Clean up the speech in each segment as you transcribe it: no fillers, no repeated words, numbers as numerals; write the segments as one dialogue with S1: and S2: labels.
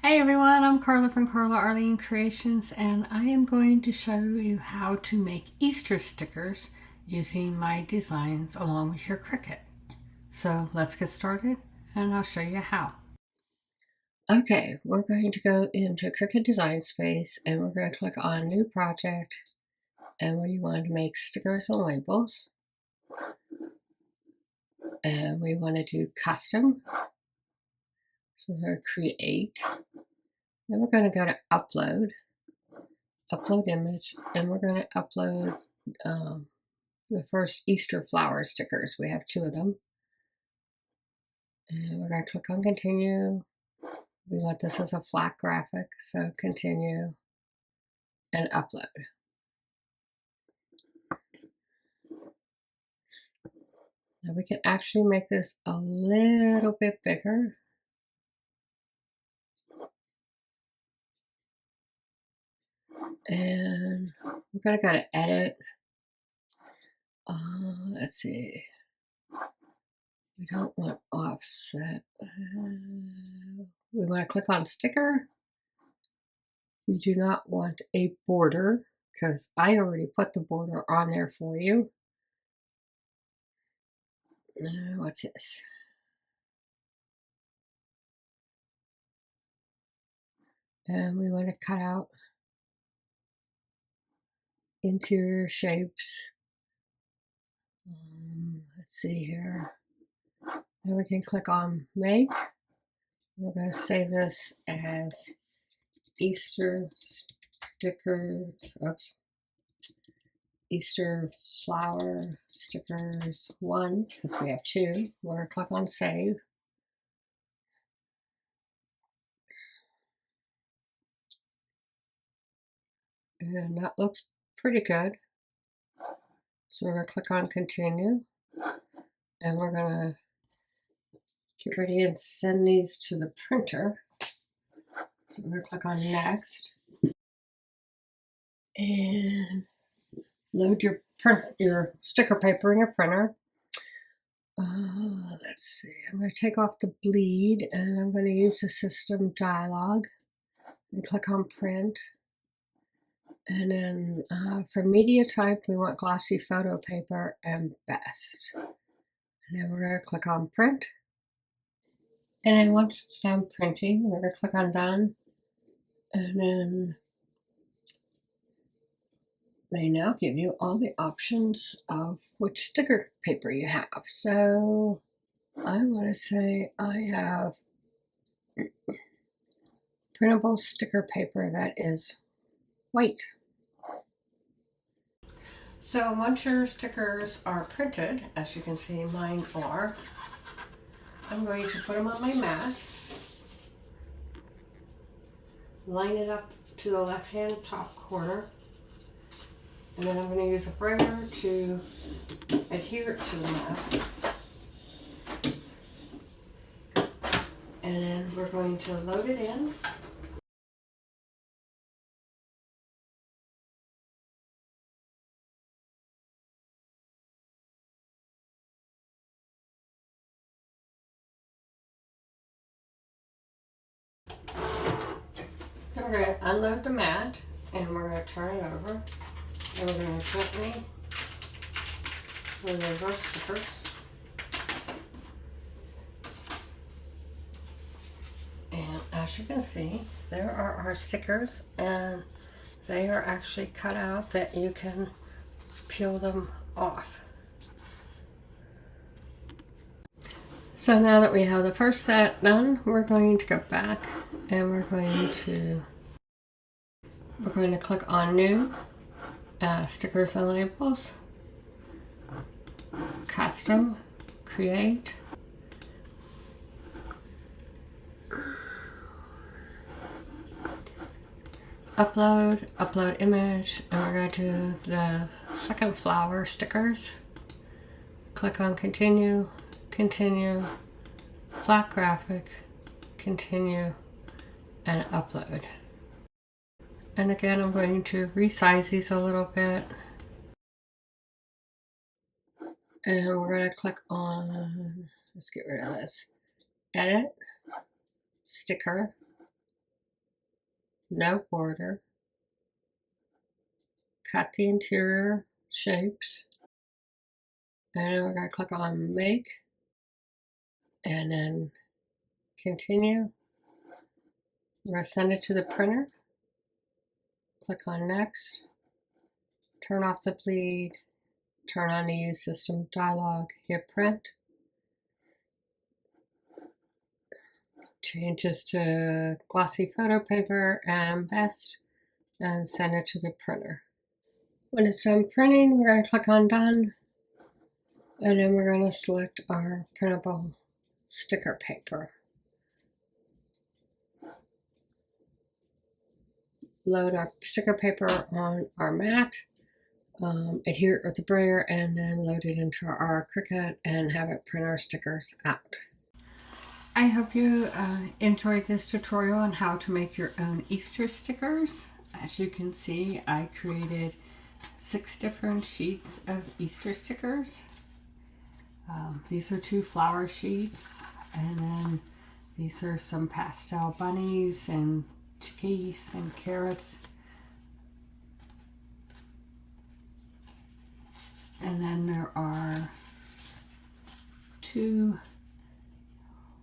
S1: Hey everyone, I'm Carla from Carla Arlene Creations, and I am going to show you how to make Easter stickers using my designs along with your Cricut. So let's get started and I'll show you how. Okay, we're going to go into Cricut Design Space and we're going to click on New Project, and we want to make stickers and labels. And we want to do Custom. So we're going to Create. Then we're going to go to Upload Image, and we're going to upload the first Easter flower stickers. We have 2 of them. And we're going to click on Continue. We want this as a flat graphic, so Continue and Upload. Now we can actually make this a little bit bigger. And we're going to go to Edit. Let's see. We don't want offset. We want to click on Sticker. We do not want a border because I already put the border on there for you. What's this? And we want to cut out interior shapes. Let's see here. Then we can click on Make. We're going to save this as Easter stickers. Oops. Easter flower stickers 1, because we have 2. We're going to click on Save. And that looks pretty good. So we're going to click on Continue. And we're going to get ready and send these to the printer. So we're going to click on Next. And load your sticker paper in your printer. Let's see, I'm going to take off the bleed and I'm going to use the system dialog and click on Print. And then for media type, we want glossy photo paper and best. And then we're going to click on Print. And then once it's done printing, we're going to click on Done. And then they now give you all the options of which sticker paper you have. So I want to say I have printable sticker paper that is white. So once your stickers are printed, as you can see mine are, I'm going to put them on my mat, line it up to the left-hand top corner, and then I'm going to use a brayer to adhere it to the mat. And then we're going to load it in. And we're going to unload the mat, and we're going to turn it over, and we're going to gently remove our stickers. And as you can see, there are our stickers, and they are actually cut out that you can peel them off. So now that we have the first set done, we're going to go back and we're going to click on New, Stickers and Labels, Custom, Create, Upload Image, and we're going to the second flower stickers. Click on Continue, Flat Graphic, Continue, and Upload. And again, I'm going to resize these a little bit. And we're going to click on, let's get rid of this, Edit, Sticker, no border. Cut the interior shapes. And then we're going to click on Make. And then Continue. We're going to send it to the printer. Click on Next. Turn off the bleed. Turn on the Use System dialog. Hit Print. Change this to glossy photo paper and best, and send it to the printer. When it's done printing, we're going to click on Done, and then we're going to select our printable sticker paper. Load our sticker paper on our mat, adhere it with the brayer, and then load it into our Cricut and have it print our stickers out. I hope you enjoyed this tutorial on how to make your own Easter stickers. As you can see, I created 6 different sheets of Easter stickers. These are 2 flower sheets, and then these are some pastel bunnies and chickies and carrots. And then there are 2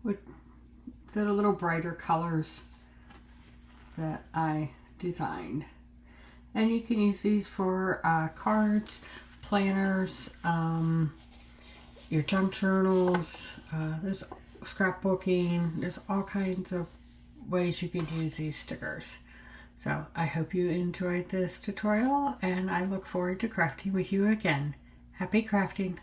S1: with the little brighter colors that I designed. And you can use these for cards, planners, your junk journals, there's scrapbooking, there's all kinds of ways you can use these stickers. So I hope you enjoyed this tutorial, and I look forward to crafting with you again. Happy crafting!